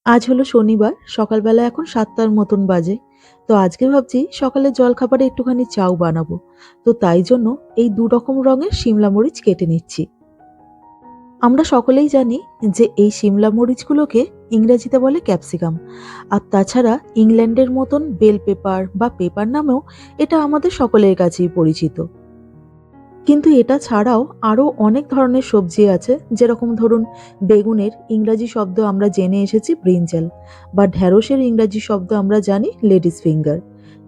আজ হলো শনিবার, সকালবেলা এখন ৭টার মতন বাজে। তো আজকে ভাবছি সকালের জলখাবারে একটুখানি চাউ বানাবো। তো তাই জন্য এই ২ রকম রঙের শিমলা মরিচ কেটে নিচ্ছি। আমরা সকলেই জানি যে এই শিমলা মরিচগুলোকে ইংরেজিতে বলে ক্যাপসিকাম। আর তাছাড়া ইংল্যান্ডের মতন বেল পেপার বা পেপার নামেও এটা আমাদের সকলের কাছেই পরিচিত। কিন্তু এটা ছাড়াও আরো অনেক ধরনের সবজি আছে, যেরকম ধরুন বেগুনের ইংরাজি শব্দ আমরা জেনে এসেছি ব্রিঞ্জাল, বা ঢ্যাঁড়সের ইংরাজি শব্দ আমরা জানি লেডিস ফিঙ্গার।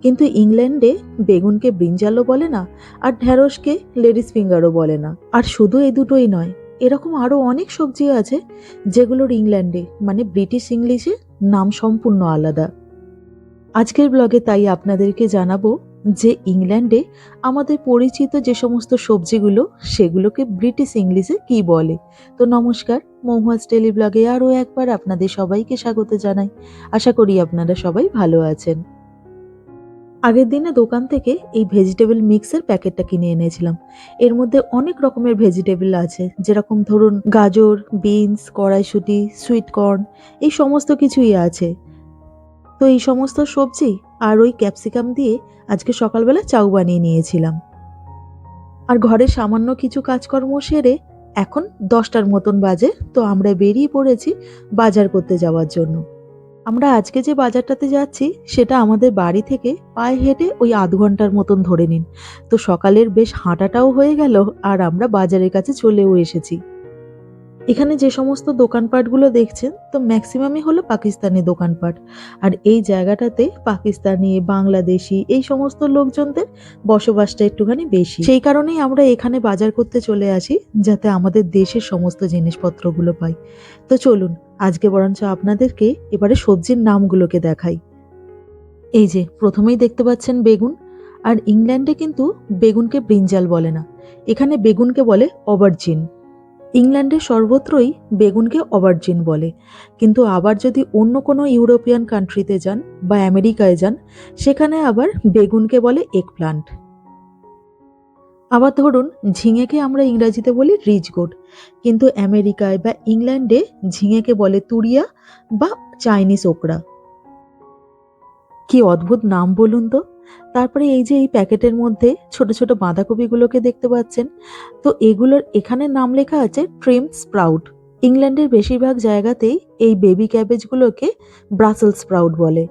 কিন্তু ইংল্যান্ডে বেগুনকে ব্রিঞ্জালও বলে না, আর ঢ্যাঁড়সকে লেডিস ফিঙ্গারও বলে না। আর শুধু এই দুটোই নয়, এরকম আরো অনেক সবজি আছে যেগুলোর ইংল্যান্ডে মানে ব্রিটিশ ইংলিশে নাম সম্পূর্ণ আলাদা। আজকের ব্লগে তাই আপনাদেরকে জানাবো যে ইংল্যান্ডে আমাদের পরিচিত যে সমস্ত সবজিগুলো সেগুলোকে ব্রিটিশ ইংলিশে কি বলে। তো নমস্কার, মহুয়াস ডেলি ব্লগে আরও একবার আপনাদের সবাইকে স্বাগত জানাই। আশা করি আপনারা সবাই ভালো আছেন। আগের দিনে দোকান থেকে এই ভেজিটেবল মিক্সের প্যাকেটটা কিনে এনেছিলাম। এর মধ্যে অনেক রকমের ভেজিটেবল আছে, যেরকম ধরুন গাজর, বিনস, কড়াইশুঁটি, সুইট কর্ন, এই সমস্ত কিছুই আছে। তো এই সমস্ত সবজি আর ওই ক্যাপসিকাম দিয়ে আজকে সকালবেলা চাউ বানিয়ে নিয়েছিলাম। আর ঘরে সামান্য কিছু কাজকর্ম সেরে এখন 10টার মতন বাজে। তো আমরা বেরিয়ে পড়েছি বাজার করতে যাওয়ার জন্য। আমরা আজকে যে বাজারটাতে যাচ্ছি সেটা আমাদের বাড়ি থেকে পায়ে হেঁটে ওই আধ ঘন্টার মতন ধরে নিন। তো সকালের বেশ হাঁটাটাও হয়ে গেল, আর আমরা বাজারের কাছে চলেও এসেছি। এখানে যে সমস্ত দোকানপাটগুলো দেখছেন তো ম্যাক্সিমামই হলো পাকিস্তানি দোকানপাট। আর এই জায়গাটাতে পাকিস্তানি, বাংলাদেশি এই সমস্ত লোকজনদের বসবাসটা একটুখানি বেশি। সেই কারণেই আমরা এখানে বাজার করতে চলে আসি, যাতে আমাদের দেশের সমস্ত জিনিসপত্রগুলো পাই। তো চলুন আজকে বরঞ্চ আপনাদেরকে এবারে সবজির নামগুলোকে দেখাই। এই যে প্রথমেই দেখতে পাচ্ছেন বেগুন। আর ইংল্যান্ডে কিন্তু বেগুনকে ব্রিঞ্জাল বলে না, এখানে বেগুনকে বলে অবার্জিন। ইংল্যান্ডে সর্বত্রই বেগুনকে অবার্জিন বলে। কিন্তু আবার যদি অন্য কোনো ইউরোপিয়ান কান্ট্রিতে যান বা আমেরিকায় যান, সেখানে আবার বেগুনকে বলে এগ প্লান্ট। আবার ধরুন ঝিঙেকে আমরা ইংরাজিতে বলি রিচ গোড, কিন্তু আমেরিকায় বা ইংল্যান্ডে ঝিঙেকে বলে তুরিয়া বা চাইনিজ ওকরা। কি অদ্ভুত নাম বলুন তো। তারপরে এই যে এই প্যাকেটের মধ্যে ছোট ছোট বাঁধাকপিগুলোকে দেখতে পাচ্ছেন, তো এগুলোর এখানে নাম লেখা আছে ট্রিম স্প্রাউট। ইংল্যান্ডের বেশিরভাগ জায়গাতেই এই বেবি ক্যাবেজগুলোকে ব্রাসেল স্প্রাউট বলে।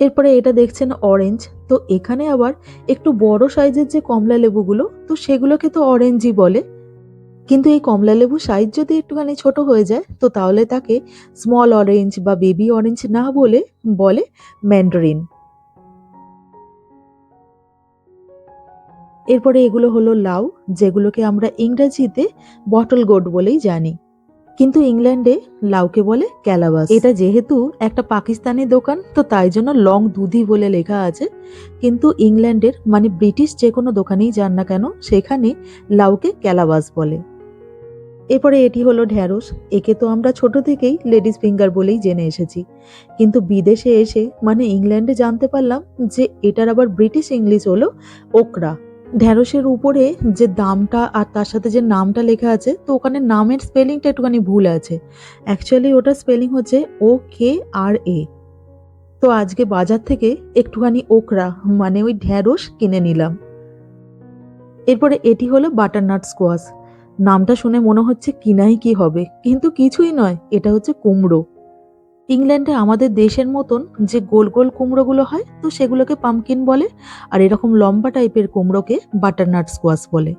এরপরে এটা দেখছেন অরেঞ্জ। তো এখানে আবার একটু বড় সাইজের যে কমলা লেবুগুলো, তো সেগুলোকে তো অরেঞ্জই বলে। কিন্তু এই কমলা লেবু সাইজ যদি একটুখানি ছোট হয়ে যায় তো তাহলে তাকে স্মল অরেঞ্জ বা বেবি অরেঞ্জ না বলে বলে ম্যান্ডারিন। এরপরে এগুলো হলো লাউ, যেগুলোকে আমরা ইংরেজিতে বটল গোর্ড বলেই জানি। কিন্তু ইংল্যান্ডে লাউকে বলে ক্যালাবাস। এটা যেহেতু একটা পাকিস্তানি দোকান তো তাই জন্য লং দুধি বলে লেখা আছে। কিন্তু ইংল্যান্ডের মানে ব্রিটিশ যে কোনো দোকানেই যান না কেন, সেখানে লাউকে ক্যালাবাস বলে। এরপরে এটি হলো ঢ্যাঁড়স। একে তো আমরা ছোট থেকেই লেডিস ফিঙ্গার বলেই জেনে এসেছি, কিন্তু বিদেশে এসে মানে ইংল্যান্ডে জানতে পারলাম যে এটার আবার ব্রিটিশ ইংলিশ হলো ওকরা। ঢ্যাঁড়সের উপরে যে দামটা আর তার সাথে যে নামটা লেখা আছে, তো ওখানে নামের স্পেলিংটা একটুখানি ভুল আছে। অ্যাকচুয়ালি ওটার স্পেলিং হচ্ছে OKRA। তো আজকে বাজার থেকে একটুখানি ওকরা মানে ওই ঢ্যাঁড়স কিনে নিলাম। এরপরে এটি হলো বাটারনাট স্কোয়াশ। নামটা শুনে মনে হচ্ছে কিনাই কি হবে, কিন্তু কিছুই নয়, এটা হচ্ছে কুমড়ো। ইংল্যান্ডে আমাদের দেশের মতন যে গোল গোল কুমড়োগুলো হয় তো সেগুলোকে পামকিন বলে, আর এরকম লম্বা টাইপের কুমড়োকে বাটারনাট স্কোয়াশ বলে।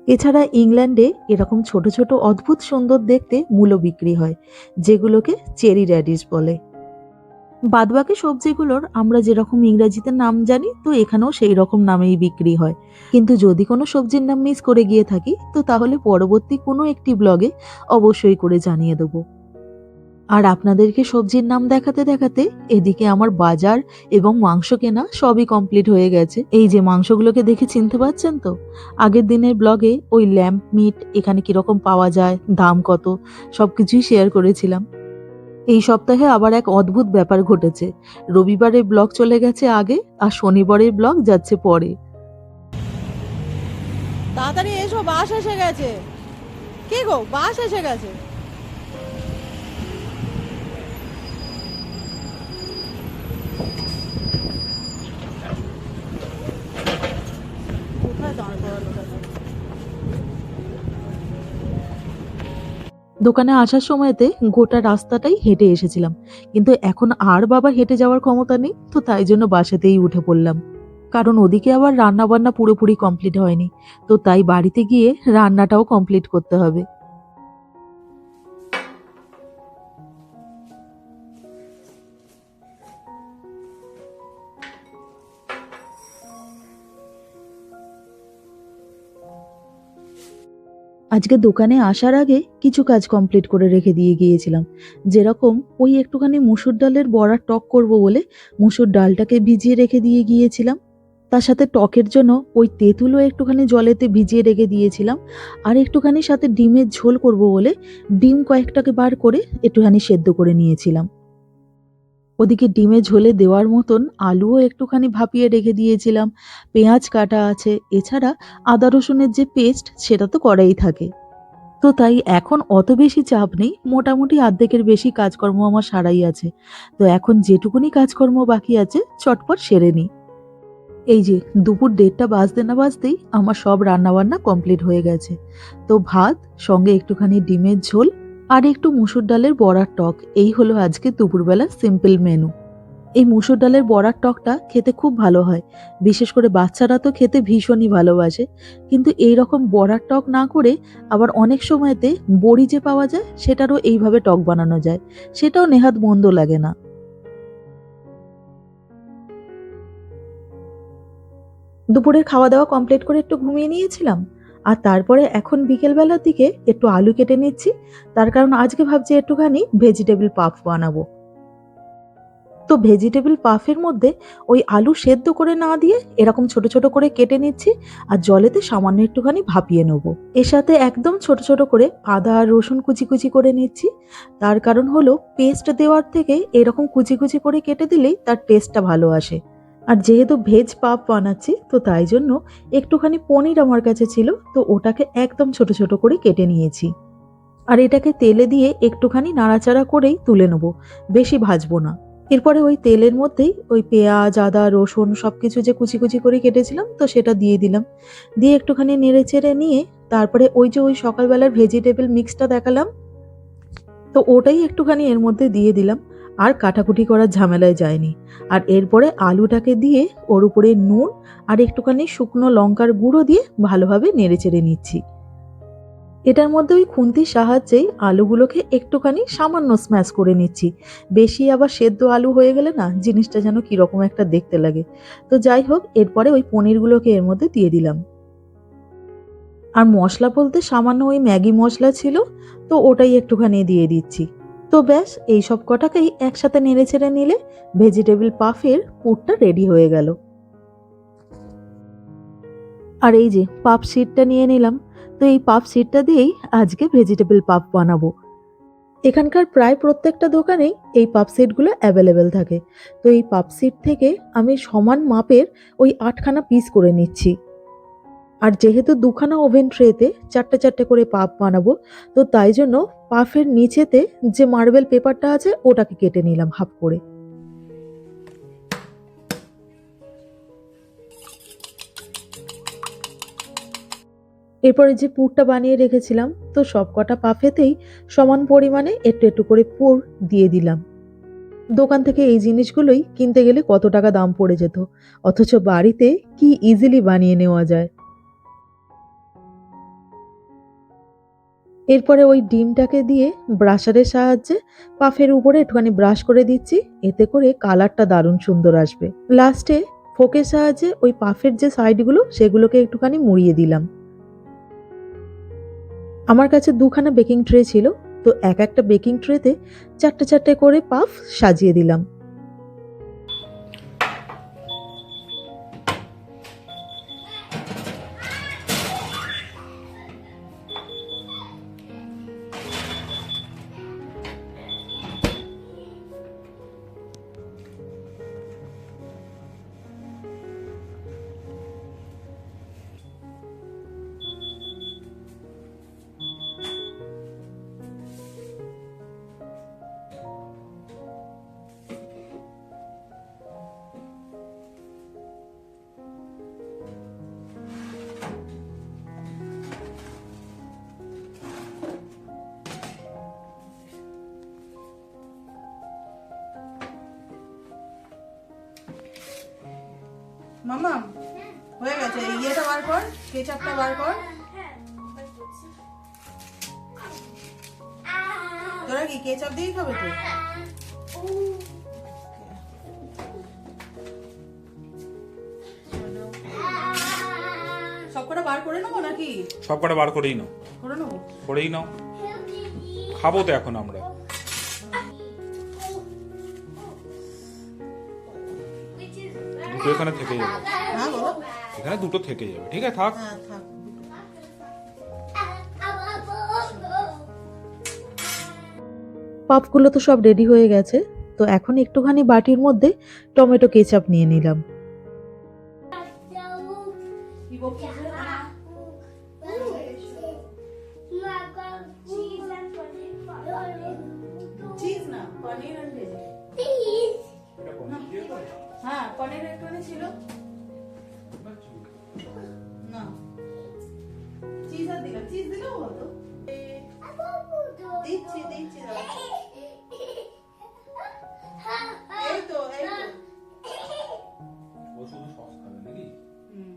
এছাড়া ইংল্যান্ডে এরকম ছোট ছোট অদ্ভুত সুন্দর দেখতে মূলো বিক্রি হয়, যেগুলোকে চেরি র্যাডিশ বলে। বাদবাকি সবজিগুলোর আমরা যেরকম ইংরেজিতে নাম জানি তো এখানেও সেই রকম নামেই বিক্রি হয়। কিন্তু যদি কোনো সবজির নাম মিস করে গিয়ে থাকি তো তাহলে পরবর্তী কোনো একটি ব্লগে অবশ্যই করে জানিয়ে দেবো। আর আপনাদেরকে সবজির নাম দেখাতে দেখাতে এদিকে আমার বাজার এবং মাংস কেনা সবই কমপ্লিট হয়ে গেছে। এই যে মাংসগুলোকে দেখে চিনতে পারছেন তো, আগের দিনের ব্লগে ওই ল্যাম্প মিট এখানে কিরকম পাওয়া যায়, দাম কত, সবকিছুই শেয়ার করেছিলাম। এই সপ্তাহে আবার এক অদ্ভুত ব্যাপার ঘটেছে। রবিবারের ব্লগ চলে গেছে আগে, আর শনিবারের ব্লগ যাচ্ছে পরে। তাড়াতাড়ি এসো, বাস এসে গেছে। কি গো, বাস এসে গেছে। দোকানে আসার সময়তে গোটা রাস্তাটাই হেঁটে এসেছিলাম। কিন্তু এখন আর বাবার হেঁটে যাওয়ার ক্ষমতা নেই। তো তাই জন্য বাসাতেই উঠে পড়লাম। কারণ ওদিকে আবার রান্নাবান্না পুরোপুরি কমপ্লিট হয়নি। তো তাই বাড়িতে গিয়ে রান্নাটাও কমপ্লিট করতে হবে। আজকে দোকানে আসার আগে কিছু কাজ কমপ্লিট করে রেখে দিয়ে গিয়েছিলাম। যেরকম ওই একটুখানি মুসুর ডালের বড়া টক করব বলে মুসুর ডালটাকে ভিজিয়ে রেখে দিয়ে গিয়েছিলাম। তার সাথে টকের জন্য ওই তেঁতুলও একটুখানি জলেতে ভিজিয়ে রেখে দিয়েছিলাম। আর একটুখানি সাথে ডিমের ঝোল করব বলে ডিম কয়েকটাকে বার করে একটুখানি সেদ্ধ করে নিয়েছিলাম। ওদিকে ডিমে ঝোলে দেওয়ার মতন আলুও একটুখানি ভাপিয়ে রেখে দিয়েছিলাম। পেঁয়াজ কাটা আছে। এছাড়া আদা রসুনের যে পেস্ট সেটা তো করাই থাকে। তো তাই এখন অত বেশি চাপ নেই। মোটামুটি অর্ধেকের বেশি কাজকর্ম আমার সারাই আছে। তো এখন যেটুকুনি কাজকর্ম বাকি আছে চটপট সেরে নিই। এই যে দুপুর ১:৩০ বাজতে না বাজতেই আমার সব রান্নাবান্না কমপ্লিট হয়ে গেছে। তো ভাত, সঙ্গে একটুখানি ডিমের ঝোল আর একটু মুসুর ডালের বড়ার টক, এই হলো আজকে দুপুরবেলার সিম্পল মেনু। এই মুসুর ডালের বড়ার টকটা খেতে খুব ভালো হয়। বিশেষ করে বাচ্চারা তো খেতে ভীষণই ভালোবাসে। কিন্তু এইরকম বড়ার টক না করে আবার অনেক সময়তে বড়ি যে পাওয়া যায় সেটারও এইভাবে টক বানানো যায়। সেটাও নেহাত মন্দ লাগে না। দুপুরের খাওয়া-দাওয়া কমপ্লিট করে একটু ঘুমিয়ে নিয়েছিলাম। আর তারপরে এখন বিকেলবেলার দিকে একটু আলু কেটে নিচ্ছি। তার কারণ আজকে ভাবছি একটুখানি ভেজিটেবল পাফ বানাবো। তো ভেজিটেবল পাফের মধ্যে ওই আলু সেদ্ধ করে না দিয়ে এরকম ছোট, ছোট করে কেটে নিচ্ছি আর জলেতে সামান্য একটুখানি ভাপিয়ে নেবো। এর সাথে একদম ছোট, ছোট করে আদা আর রসুন কুচি, কুচি করে নিচ্ছি। তার কারণ হলো পেস্ট দেওয়ার থেকে এরকম কুচি, কুচি করে কেটে দিলেই তার টেস্টটা ভালো আসে। আর যেহেতু ভেজ পাফ বানাচ্ছি তো তাই জন্য একটুখানি পনির আমার কাছে ছিল, তো ওটাকে একদম ছোট, ছোট করে কেটে নিয়েছি। আর এটাকে তেলে দিয়ে একটুখানি নাড়াচাড়া করেই তুলে নেবো। বেশি ভাজবো না। এরপরে ওই তেলের মধ্যেই ওই পেঁয়াজ, আদা, রসুন সবকিছু যে কুচি, কুচি করে কেটেছিলাম তো সেটা দিয়ে দিলাম। দিয়ে একটুখানি নেড়েচেড়ে নিয়ে তারপরে ওই যে ওই সকালবেলার ভেজিটেবল মিক্সটা দেখালাম, তো ওটাই একটুখানি এর মধ্যে দিয়ে দিলাম। আর কাটাকুটি করার ঝামেলায় যায়নি। আর এরপরে আলুটাকে দিয়ে ওর উপরে নুন আর একটুখানি শুকনো লঙ্কার গুঁড়ো দিয়ে ভালোভাবে নেড়েচেড়ে নিচ্ছি। এটার মধ্যে ওই খুন্তির সাহায্যেই আলুগুলোকে একটুখানি সামান্য স্ম্যাশ করে নিচ্ছি। বেশি আবার সেদ্ধ আলু হয়ে গেলে না জিনিসটা যেন কিরকম একটা দেখতে লাগে। তো যাই হোক, এরপরে ওই পনিরগুলোকে এর মধ্যে দিয়ে দিলাম। আর মশলা বলতে সামান্য ওই ম্যাগি মশলা ছিল, তো ওটাই একটুখানি দিয়ে দিচ্ছি। তো ব্যাস এই সব কটাকেই একসাথে নেড়েচেড়ে নিলে ভেজিটেবল পাফের পুরটা রেডি হয়ে গেল। আর এই যে পাফ শিটটা নিয়ে নিলাম। তো এই পাফ শিটটা দিয়েই আজকে ভেজিটেবল পাফ বানাবো। এখানকার প্রায় প্রত্যেকটা দোকানেই এই পাফ সেটগুলো অ্যাভেলেবেল থাকে। তো এই পাফ সেট থেকে আমি সমান মাপের ওই ৮ খানা পিস করে নিচ্ছি। আর যেহেতু ২ খানা ওভেন ট্রেতে ৪টে, ৪টে করে পাফ বানাবো, তো তাই জন্য পাফের নিচেতে যে মার্বেল পেপারটা আছে ওটাকে কেটে নিলাম হাফ করে। এরপরে যে পুরটা বানিয়ে রেখেছিলাম, তো সবকটা পাফেতেই সমান পরিমাণে একটু, একটু করে পুর দিয়ে দিলাম। দোকান থেকে এই জিনিসগুলোই কিনতে গেলে কত টাকা দাম পড়ে যেত। অথচ বাড়িতে কি ইজিলি বানিয়ে নেওয়া যায়। এরপরে ওই ডিমটাকে দিয়ে ব্রাশারের সাহায্যে পাফের উপরে একটুখানি ব্রাশ করে দিচ্ছি। এতে করে কালারটা দারুণ সুন্দর আসবে। লাস্টে ফোকের সাহায্যে ওই পাফের যে সাইডগুলো সেগুলোকে একটুখানি মুড়িয়ে দিলাম। আমার কাছে ২ খানা বেকিং ট্রে ছিল। তো একটা বেকিং ট্রেতে ৪টে, ৪টে করে পাফ সাজিয়ে দিলাম। মামা হয়ে গেছে, ইয়েটা বার কর, কেচাপটা বার কর। তোরা কি কেচাপ দিয়ে খাবে তো? সবকটা বার করে নেবো নাকি? সবকটা বার করেই নাও, করে নেবো। করেই নাও, খাবো তো এখন আমরা। দুটো এখানে থেকে যাবে, হ্যাঁ বলো। এখানে দুটো থেকে যাবে, ঠিক আছে থাক। হ্যাঁ থাক। পাপগুলো তো সব রেডি হয়ে গেছে, তো এখন একটুখানি বাটির মধ্যে টমেটো কেচাপ নিয়ে নিলাম। কি বলছিস? চিজ না, পনির আর ভেজ। হ্যাঁ পনির একটুখানি ছিল না, চিজ আর দিলাম, চিজ দিলেও হতো। দিচ্ছি দিচ্ছি দাঁড়া। এই তো এই তো। ও শুধু সস খাবে নাকি? হুম।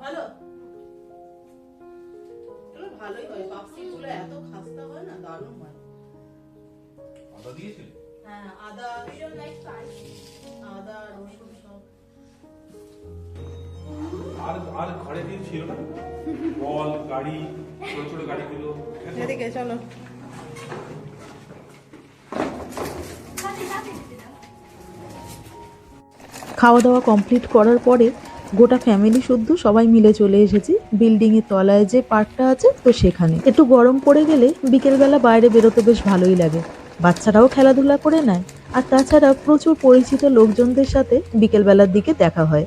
ভালো, এগুলো ভালোই হয়, পাপসি গুলো এত খাস্তা হয় না, দারুণ হয়। আদা দিয়েছে? হ্যাঁ আদা, আদা রসুন সব। আর আর ঘরে কিছু ছিল না, বল গাড়ি, ছোট ছোট গাড়িগুলো। এদিকে চলো। খাওয়া দাওয়া কমপ্লিট করার পরে গোটা ফ্যামিলি শুদ্ধ সবাই মিলে চলে এসেছি বিল্ডিং এর তলায় যে পার্কটা আছে, তো সেখানে একটু গরম পড়ে গেলে বিকেলবেলা বাইরে বেরোতে বেশ ভালোই লাগে। বাচ্চারাও খেলাধুলা করে নেয়, আর তাছাড়া প্রচুর পরিচিত লোকজনদের সাথে বিকেলবেলার দিকে দেখা হয়।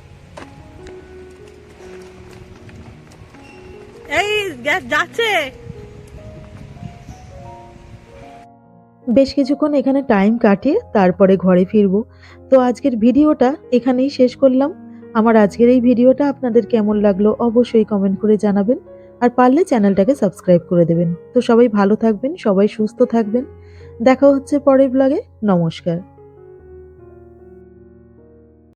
এই গ্যাস যাচ্ছে। বেশ কিছুক্ষণ এখানে টাইম কাটিয়ে তারপরে ঘরে ফিরবো। তো আজকের ভিডিওটা এখানেই শেষ করলাম। আমার আজকের এই ভিডিওটা আপনাদের কেমন লাগলো অবশ্যই কমেন্ট করে জানাবেন, আর পারলে চ্যানেলটাকে সাবস্ক্রাইব করে দেবেন। তো সবাই ভালো থাকবেন, সবাই সুস্থ থাকবেন, দেখা হচ্ছে পরের ব্লগে। নমস্কার।